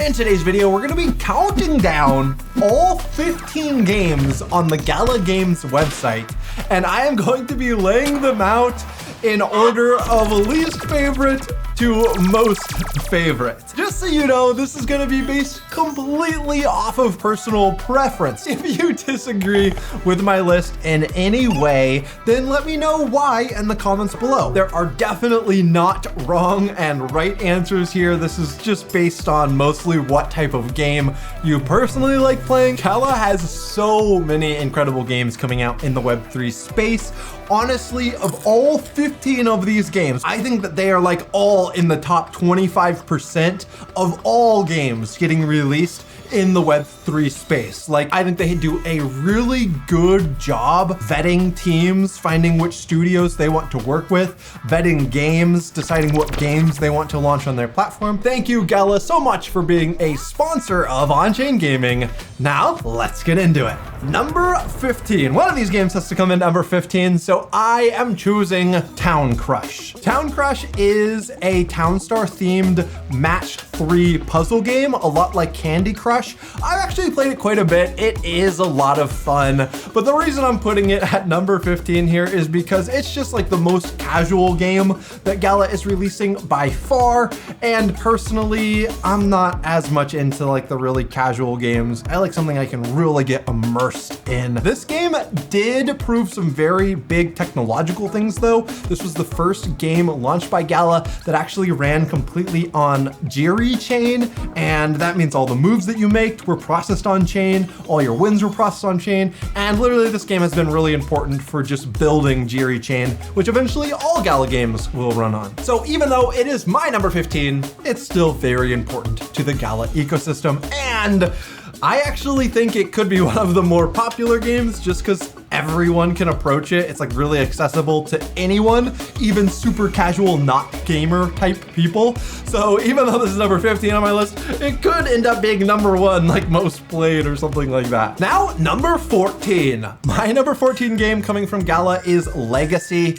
In today's video, we're gonna be counting down all 15 games on the Gala Games website, and I am going to be laying them out in order of least favorite to most favorite. Just so you know, this is gonna be based completely off of personal preference. If you disagree with my list in any way, then let me know why in the comments below. There are definitely not wrong and right answers here. This is just based on mostly what type of game you personally like playing. Gala has so many incredible games coming out in the Web3 space. Honestly, of all 15 of these games, I think that they are like all in the top 25% of all games getting released in the Web3 space. Like, I think they do a really good job vetting teams, finding which studios they want to work with, vetting games, deciding what games they want to launch on their platform. Thank you, Gala, so much for being a sponsor of On-Chain Gaming. Now, let's get into it. Number 15. One of these games has to come in number 15, so I am choosing Town Crush. Town Crush is a Townstar themed match 3 puzzle game, a lot like Candy Crush. I've actually played it quite a bit. It is a lot of fun, but the reason I'm putting it at number 15 here is because it's just like the most casual game that Gala is releasing by far, and personally, I'm not as much into like the really casual games. I like something I can really get immersed in. This game did prove some very big technological things though. This was the first game launched by Gala that actually ran completely on Jiri chain, and that means all the moves that you made were processed on chain, all your wins were processed on chain, and literally this game has been really important for just building Jiri chain, which eventually all Gala games will run on. So even though it is my number 15, it's still very important to the Gala ecosystem, and I actually think it could be one of the more popular games just because everyone can approach it. It's like really accessible to anyone, even super casual, not gamer type people. So even though this is number 15 on my list, it could end up being number 1, like most played or something like that. Now, number 14. My number 14 game coming from Gala is Legacy.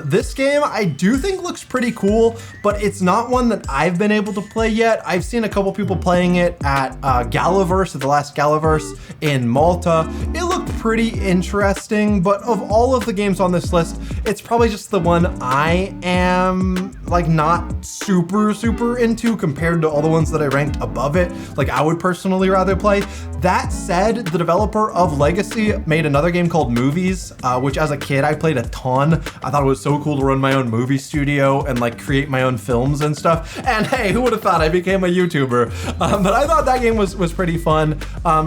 This game I do think looks pretty cool, but it's not one that I've been able to play yet. I've seen a couple people playing it at Galaverse, at the last Galaverse in Malta. It looked pretty interesting, but of all of the games on this list, it's probably just the one I am like not super into compared to all the ones that I ranked above it. Like I would personally rather play. That said, the developer of Legacy made another game called Movies, which as a kid I played a ton. I thought it was so cool to run my own movie studio and like create my own films and stuff. And hey, who would have thought I became a YouTuber? But I thought that game was pretty fun.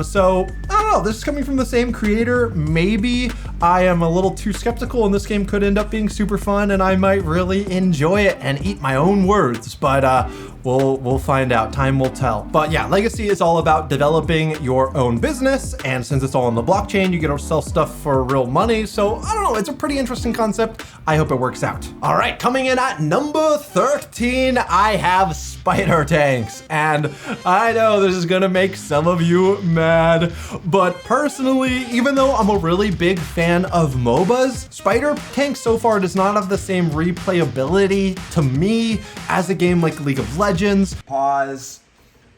So I don't know, this is coming from the same creator. Maybe I am a little too skeptical and this game could end up being super fun and I might really enjoy it and eat my own words, but we'll find out. Time will tell. But yeah, Legacy is all about developing your own business, and since it's all on the blockchain, you get to sell stuff for real money. So I don't know, it's a pretty interesting concept. I hope it works out. All right, coming in at number 13, I have Spider Tanks, and I know this is gonna make some of you mad, but personally, even though I'm a really big fan of MOBAs, Spider Tanks so far does not have the same replayability to me as a game like League of Legends. Pause.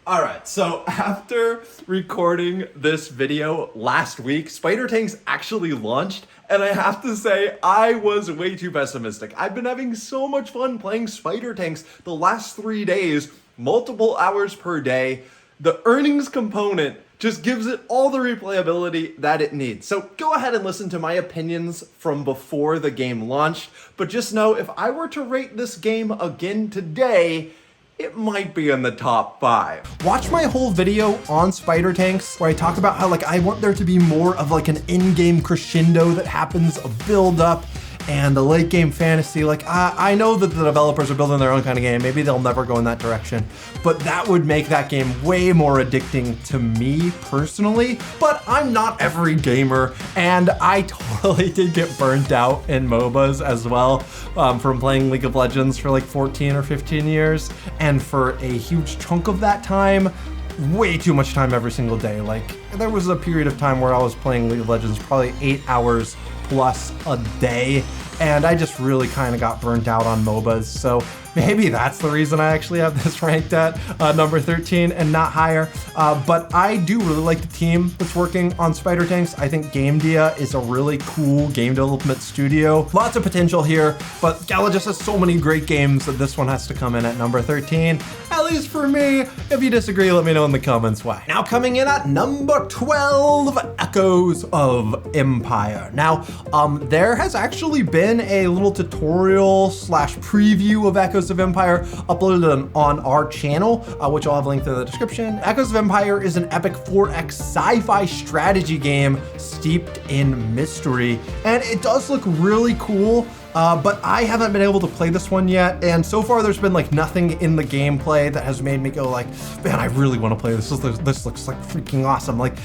All right, so after recording this video last week, Spider Tanks actually launched, and I have to say, I was way too pessimistic. I've been having so much fun playing Spider Tanks the last 3 days, multiple hours per day. The earnings component just gives it all the replayability that it needs. So go ahead and listen to my opinions from before the game launched, but just know if I were to rate this game again today, it might be in the top 5. Watch my whole video on Spider Tanks where I talk about how like I want there to be more of like an in-game crescendo that happens, a build up, and the late game fantasy. Like I know that the developers are building their own kind of game. Maybe they'll never go in that direction, but that would make that game way more addicting to me personally. But I'm not every gamer, and I totally did get burnt out in MOBAs as well, from playing League of Legends for like 14 or 15 years. And for a huge chunk of that time, way too much time every single day. Like there was a period of time where I was playing League of Legends probably 8 hours plus a day, and I just really kind of got burnt out on MOBAs. So Maybe that's the reason I actually have this ranked at number 13 and not higher. But I do really like the team that's working on Spider Tanks. I think GameDia is a really cool game development studio. Lots of potential here, but Gala just has so many great games that this one has to come in at number 13, at least for me. If you disagree, let me know in the comments why. Now coming in at number 12, Echoes of Empire. Now, there has actually been a little tutorial slash preview of Echoes of Empire uploaded on our channel, which I'll have linked in the description. Echoes of Empire is an epic 4X sci-fi strategy game steeped in mystery, and it does look really cool. But I haven't been able to play this one yet, and so far there's been like nothing in the gameplay that has made me go like, man, I really want to play this. This looks like freaking awesome. Like,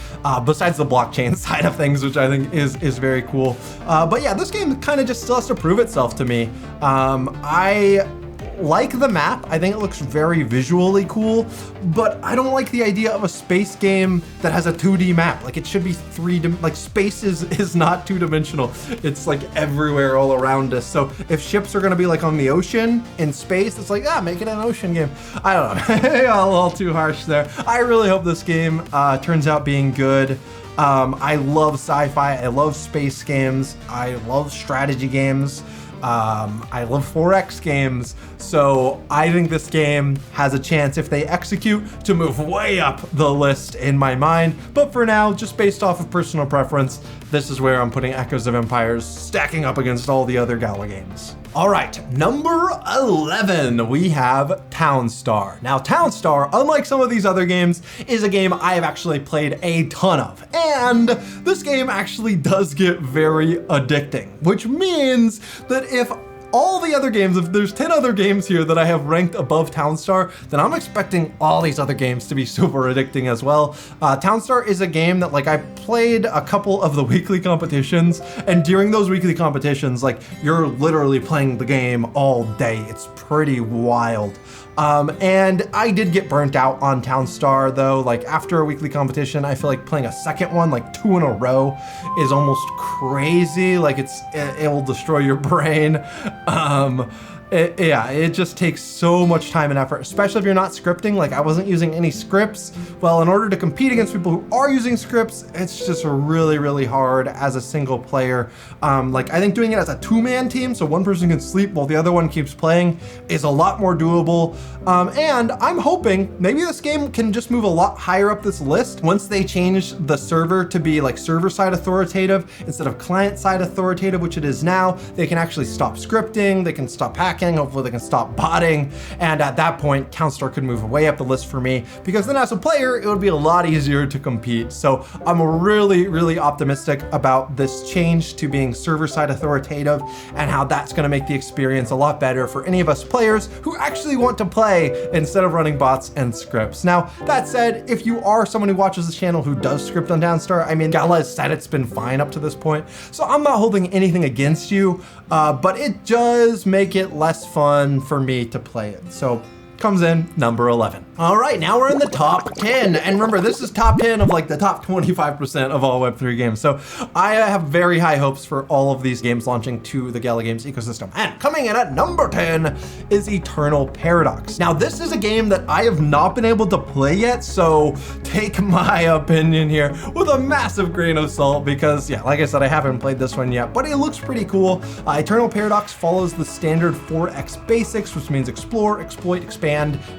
besides the blockchain side of things, which I think is very cool. But yeah, this game kind of just still has to prove itself to me. I like the map. I think it looks very visually cool, but I don't like the idea of a space game that has a 2D map. Like, it should be like space is not two-dimensional. It's like everywhere all around us. So if ships are gonna be like on the ocean in space, it's like, make it an ocean game. I don't know, a little too harsh there. I really hope this game turns out being good. I love sci-fi, I love space games, I love strategy games. I love 4X games, so I think this game has a chance, if they execute, to move way up the list in my mind. But for now, just based off of personal preference, this is where I'm putting Echoes of Empires, stacking up against all the other Gala games. All right, number 11, we have Townstar. Now, Townstar, unlike some of these other games, is a game I have actually played a ton of. And this game actually does get very addicting, which means that if all the other games, if there's 10 other games here that I have ranked above Townstar, then I'm expecting all these other games to be super addicting as well. Townstar is a game that, like, I played a couple of the weekly competitions, and during those weekly competitions, like, you're literally playing the game all day. It's pretty wild. And I did get burnt out on Townstar though. Like, after a weekly competition, I feel like playing a second one, like 2 in a row, is almost crazy. Like, it will destroy your brain. It just takes so much time and effort, especially if you're not scripting. Like, I wasn't using any scripts. Well, in order to compete against people who are using scripts, it's just really, really hard as a single player. Like, I think doing it as a 2-man team, so one person can sleep while the other one keeps playing, is a lot more doable. And I'm hoping maybe this game can just move a lot higher up this list once they change the server to be like server-side authoritative instead of client-side authoritative, which it is now. They can actually stop scripting, they can stop hacking, hopefully they can stop botting, and at that point, Townstar could move way up the list for me, because then as a player, it would be a lot easier to compete. So I'm really, really optimistic about this change to being server-side authoritative, and how that's gonna make the experience a lot better for any of us players who actually want to play instead of running bots and scripts. Now, that said, if you are someone who watches this channel who does script on Townstar, I mean, Gala has said it's been fine up to this point, so I'm not holding anything against you, but it does make it less fun for me to play it. So comes in number 11. All right, now we're in the top 10. And remember, this is top 10 of like the top 25% of all Web3 games. So I have very high hopes for all of these games launching to the Gala Games ecosystem. And coming in at number 10 is Eternal Paradox. Now, this is a game that I have not been able to play yet, so take my opinion here with a massive grain of salt, because yeah, like I said, I haven't played this one yet, but it looks pretty cool. Eternal Paradox follows the standard 4X basics, which means explore, exploit, expand,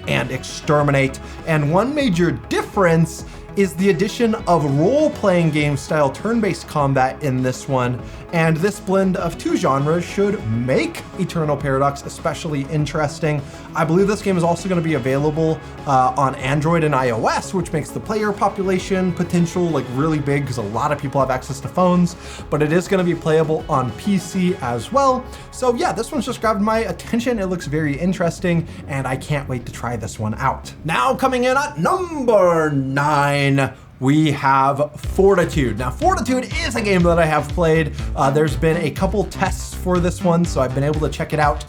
and exterminate. And one major difference is the addition of role-playing game style turn-based combat in this one, and this blend of 2 genres should make Eternal Paradox especially interesting. I believe this game is also going to be available on Android and iOS, which makes the player population potential like really big, because a lot of people have access to phones, but it is going to be playable on PC as well. So yeah, this one's just grabbed my attention. It looks very interesting, and I can't wait to try this one out. Now coming in at number 9, we have Fortitude. Now, Fortitude is a game that I have played. There's been a couple tests for this one, so I've been able to check it out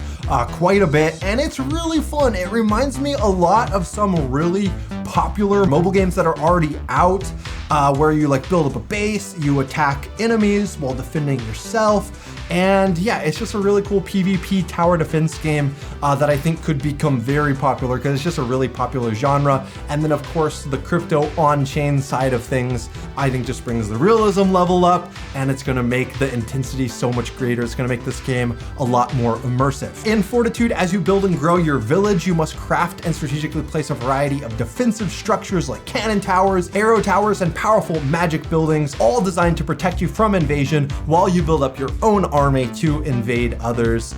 quite a bit, and it's really fun. It reminds me a lot of some really popular mobile games that are already out. where you like build up a base, you attack enemies while defending yourself. And yeah, it's just a really cool PvP tower defense game that I think could become very popular because it's just a really popular genre. And then of course, the crypto on-chain side of things, I think just brings the realism level up, and it's gonna make the intensity so much greater. It's gonna make this game a lot more immersive. In Fortitude, as you build and grow your village, you must craft and strategically place a variety of defensive structures like cannon towers, arrow towers, and powerful magic buildings, all designed to protect you from invasion while you build up your own army to invade others.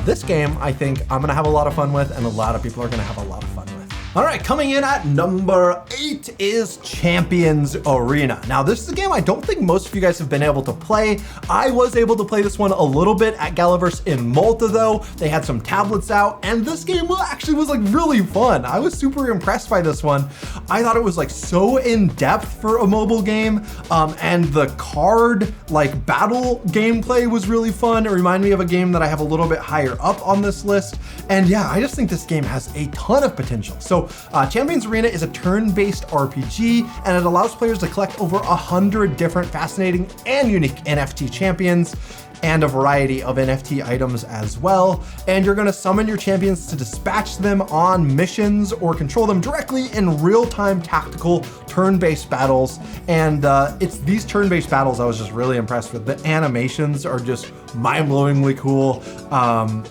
This game, I think I'm gonna have a lot of fun with, and a lot of people are gonna have a lot of fun with. All right, coming in at number 8 is Champions Arena. Now, this is a game I don't think most of you guys have been able to play. I was able to play this one a little bit at Galaverse in Malta though. They had some tablets out, and this game actually was like really fun. I was super impressed by this one. I thought it was like so in depth for a mobile game, and the card like battle gameplay was really fun. It reminded me of a game that I have a little bit higher up on this list. And yeah, I just think this game has a ton of potential. So Champions Arena is a turn-based RPG, and it allows players to collect over 100 different fascinating and unique NFT champions and a variety of NFT items as well. And you're gonna summon your champions to dispatch them on missions or control them directly in real-time tactical turn-based battles. And it's these turn-based battles I was just really impressed with. The animations are just mind-blowingly cool.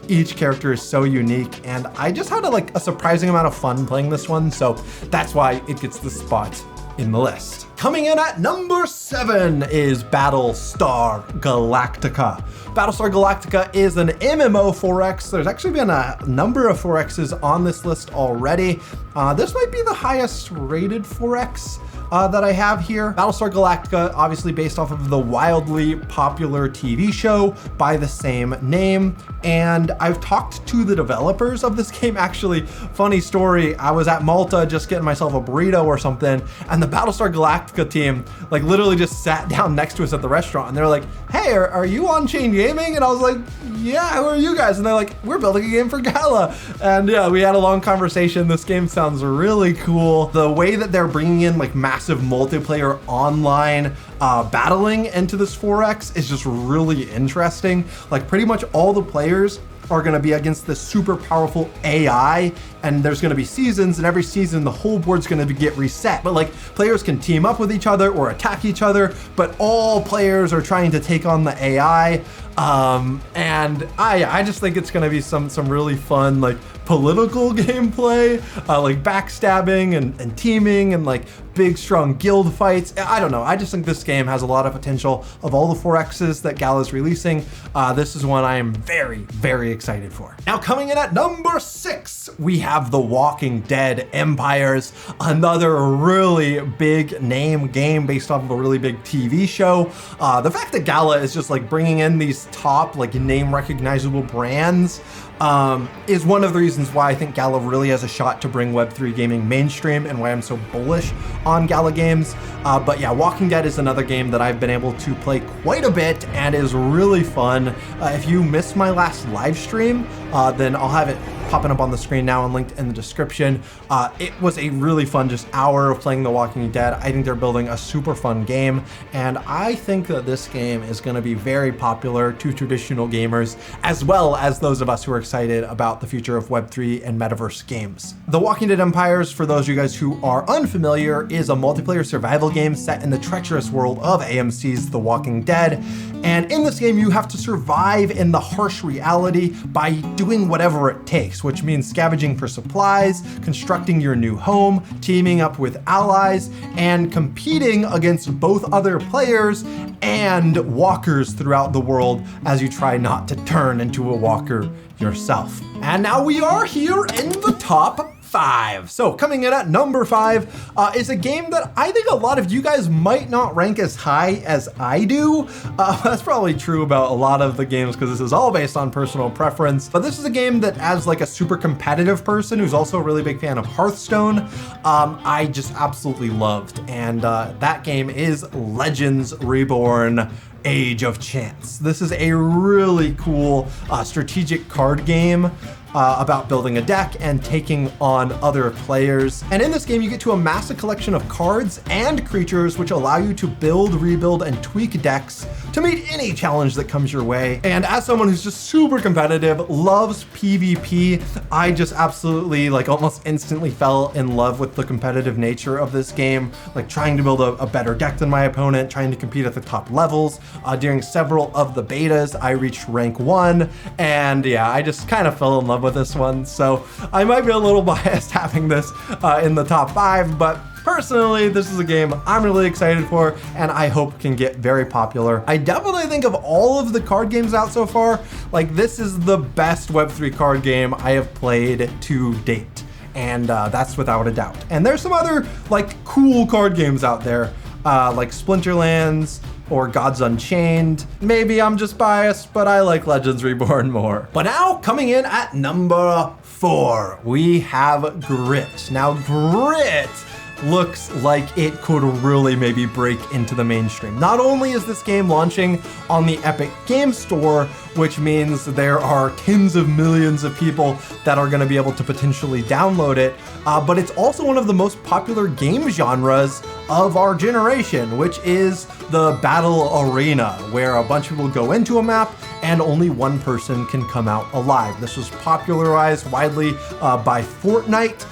Each character is so unique, and I just had a surprising amount of fun playing this one, so that's why it gets the spot in the list. Coming in at number 7 is Battlestar Galactica. Battlestar Galactica is an MMO 4X. There's actually been a number of 4Xs on this list already. This might be the highest rated 4X that I have here. Battlestar Galactica, obviously based off of the wildly popular TV show by the same name. And I've talked to the developers of this game. Actually, funny story, I was at Malta just getting myself a burrito or something, and the Battlestar Galactica team like literally just sat down next to us at the restaurant, and they're like, hey, are you on-chain gaming? And I was like, yeah, who are you guys? And they're like, we're building a game for Gala. And yeah, we had a long conversation. This game sounds really cool. The way that they're bringing in like massive multiplayer online battling into this 4X is just really interesting. Like pretty much all the players are going to be against this super powerful AI, and there's going to be seasons, and every season the whole board's going to get reset. But like players can team up with each other or attack each other, but all players are trying to take on the AI. And I just think it's going to be some really fun like political gameplay, like backstabbing and teaming and like big strong guild fights. I don't know, I just think this game has a lot of potential. Of all the 4Xs that Gala's releasing, this is one I am very excited for. Now coming in at number 6, we have The Walking Dead Empires, another really big name game based off of a really big TV show. The fact that Gala is just like bringing in these top like name recognizable brands is one of the reasons why I think Gala really has a shot to bring Web3 gaming mainstream, and why I'm so bullish on Gala Games. But yeah, Walking Dead is another game that I've been able to play quite a bit and is really fun. If you missed my last live stream, then I'll have it popping up on the screen now and linked in the description. It was a really fun just hour of playing The Walking Dead. I think they're building a super fun game, and I think that this game is going to be very popular to traditional gamers, as well as those of us who are excited about the future of Web3 and metaverse games. The Walking Dead Empires, for those of you guys who are unfamiliar, is a multiplayer survival game set in the treacherous world of AMC's The Walking Dead. And in this game, you have to survive in the harsh reality by doing whatever it takes, which means scavenging for supplies, constructing your new home, teaming up with allies, and competing against both other players and walkers throughout the world as you try not to turn into a walker yourself. And now we are here in the top 5. So coming in at number 5 is a game that I think a lot of you guys might not rank as high as I do. That's probably true about a lot of the games because this is all based on personal preference. But this is a game that, as like a super competitive person who's also a really big fan of Hearthstone, I just absolutely loved. And that game is Legends Reborn: Age of Chance. This is a really cool strategic card game. about building a deck and taking on other players. And in this game, you get to amass a collection of cards and creatures which allow you to build, rebuild, and tweak decks to meet any challenge that comes your way. And as someone who's just super competitive, loves PvP, I just absolutely like almost instantly fell in love with the competitive nature of this game, like trying to build a better deck than my opponent, trying to compete at the top levels. During several of the betas, I reached rank 1, and yeah, I just kind of fell in love with this one. So I might be a little biased having this in the top 5, but personally, this is a game I'm really excited for and I hope can get very popular. I definitely think of all of the card games out so far, like this is the best Web3 card game I have played to date. And that's without a doubt. And there's some other like cool card games out there, like Splinterlands or Gods Unchained. Maybe I'm just biased, but I like Legends Reborn more. But now coming in at number 4, we have Grit. Now Grit looks like it could really maybe break into the mainstream. Not only is this game launching on the Epic Games Store, which means there are tens of millions of people that are going to be able to potentially download it, but it's also one of the most popular game genres of our generation, which is the battle arena, where a bunch of people go into a map and only one person can come out alive. This was popularized widely by Fortnite,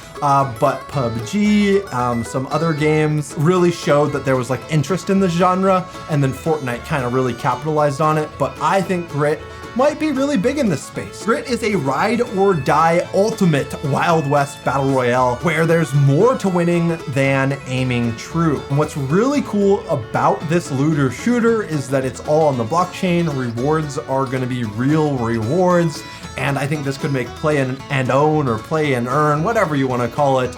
but PUBG, some other games really showed that there was like interest in this genre, and then Fortnite kind of really capitalized on it. But I think Grit might be really big in this space. Grit is a ride or die ultimate Wild West battle royale where there's more to winning than aiming true. And what's really cool about this looter shooter is that it's all on the blockchain. Rewards are going to be real rewards. And I think this could make play and own or play and earn, whatever you want to call it,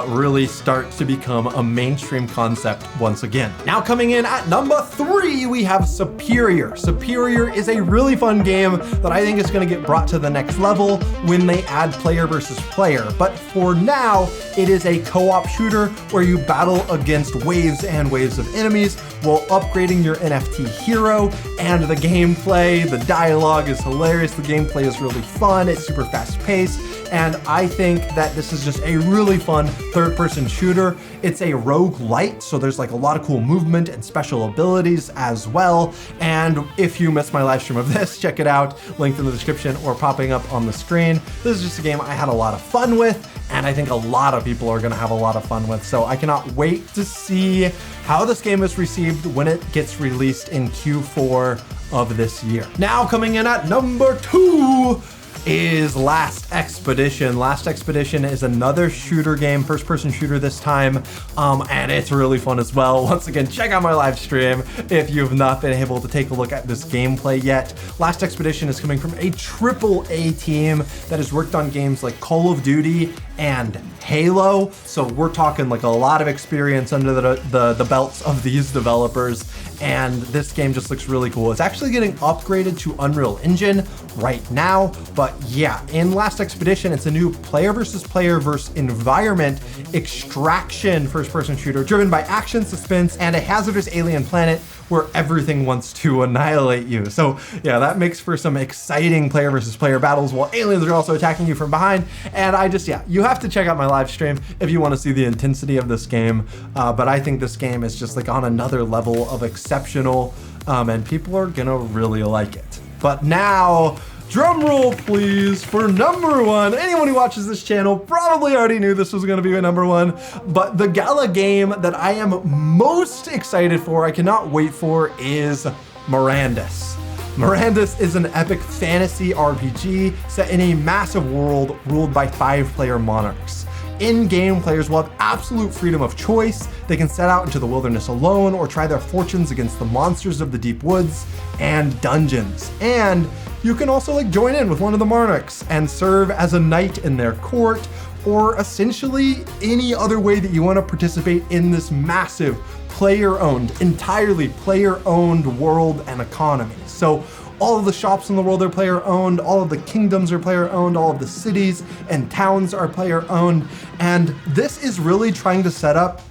really start to become a mainstream concept once again. Now coming in at number 3, we have Superior. Superior is a really fun game that I think is going to get brought to the next level when they add player versus player. But for now, it is a co-op shooter where you battle against waves and waves of enemies while upgrading your NFT hero. And the gameplay, the dialogue is hilarious. The gameplay is really fun. It's super fast paced. And I think that this is just a really fun third-person shooter. It's a roguelite, so there's like a lot of cool movement and special abilities as well. And if you missed my live stream of this, check it out, linked in the description or popping up on the screen. This is just a game I had a lot of fun with, and I think a lot of people are gonna have a lot of fun with. So I cannot wait to see how this game is received when it gets released in Q4 of this year. Now coming in at number 2, is Last Expedition. Last Expedition is another shooter game, first-person shooter this time, and it's really fun as well. Once again, check out my live stream if you've not been able to take a look at this gameplay yet. Last Expedition is coming from a AAA team that has worked on games like Call of Duty and Halo, so we're talking like a lot of experience under the belts of these developers, and this game just looks really cool. It's actually getting upgraded to Unreal Engine right now, but yeah, in Last Expedition, it's a new player versus environment extraction first-person shooter driven by action, suspense, and a hazardous alien planet where everything wants to annihilate you. So yeah, that makes for some exciting player versus player battles while aliens are also attacking you from behind. And you have to check out my live stream if you want to see the intensity of this game. But I think this game is just like on another level of exceptional, and people are gonna really like it. But now, drum roll please for number 1. Anyone who watches this channel probably already knew this was going to be a number 1, but the Gala game that I am most excited for, I cannot wait for, is Mirandus. Mirandus is an epic fantasy RPG set in a massive world ruled by 5-player monarchs. In-game, players will have absolute freedom of choice. They can set out into the wilderness alone or try their fortunes against the monsters of the deep woods and dungeons. And you can also like join in with one of the monarchs and serve as a knight in their court, or essentially any other way that you want to participate in this massive player-owned, entirely player-owned world and economy. So all of the shops in the world are player-owned, all of the kingdoms are player-owned, all of the cities and towns are player-owned, and this is really trying to set up,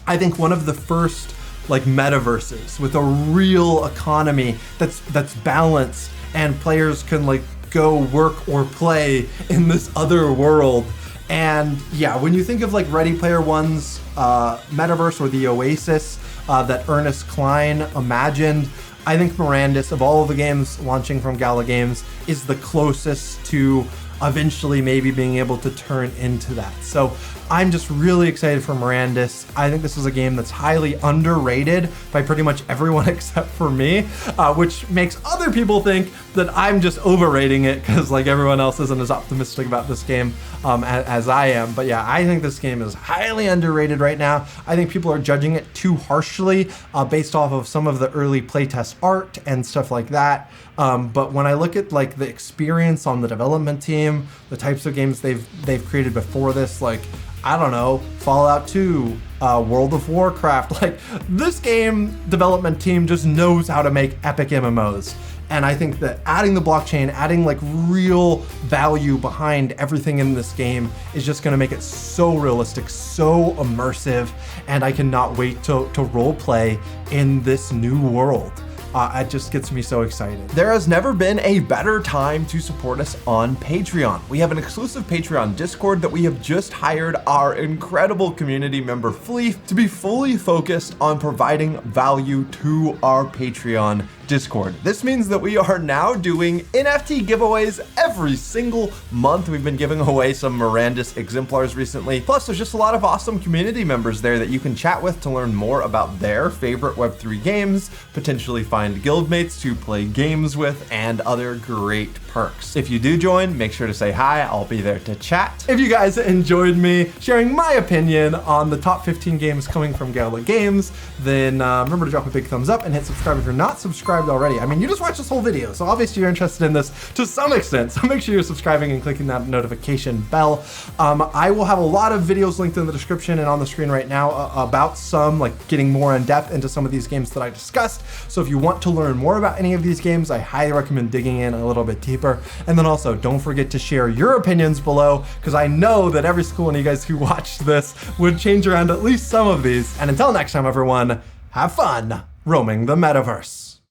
I think, one of the first like metaverses with a real economy that's balanced, and players can like go work or play in this other world. And yeah, when you think of like Ready Player One's metaverse or the Oasis that Ernest Cline imagined, I think Mirandus, of all of the games launching from Gala Games, is the closest to eventually maybe being able to turn into that. So I'm just really excited for Mirandus. I think this is a game that's highly underrated by pretty much everyone except for me, which makes other people think that I'm just overrating it because like everyone else isn't as optimistic about this game as I am. But yeah, I think this game is highly underrated right now. I think people are judging it too harshly based off of some of the early playtest art and stuff like that. But when I look at like the experience on the development team, the types of games they've created before this, like, I don't know, Fallout 2, World of Warcraft, like this game development team just knows how to make epic MMOs. And I think that adding the blockchain, adding like real value behind everything in this game is just gonna make it so realistic, so immersive, and I cannot wait to role play in this new world. It just gets me so excited. There has never been a better time to support us on Patreon. We have an exclusive Patreon Discord that we have just hired our incredible community member Fleef to be fully focused on providing value to our Patreon Discord. This means that we are now doing NFT giveaways every single month. We've been giving away some Mirandus exemplars recently. Plus, there's just a lot of awesome community members there that you can chat with to learn more about their favorite Web3 games, potentially find guildmates to play games with, and other great perks. If you do join, make sure to say hi. I'll be there to chat. If you guys enjoyed me sharing my opinion on the top 15 games coming from Gala Games, then remember to drop a big thumbs up and hit subscribe if you're not subscribed already. I mean, you just watched this whole video, so obviously you're interested in this to some extent, so make sure you're subscribing and clicking that notification bell. I will have a lot of videos linked in the description and on the screen right now about some, like getting more in depth into some of these games that I discussed. So if you want to learn more about any of these games, I highly recommend digging in a little bit deeper. And then also don't forget to share your opinions below, because I know that every single one of you guys who watched this would change around at least some of these. And until next time, everyone, have fun roaming the metaverse.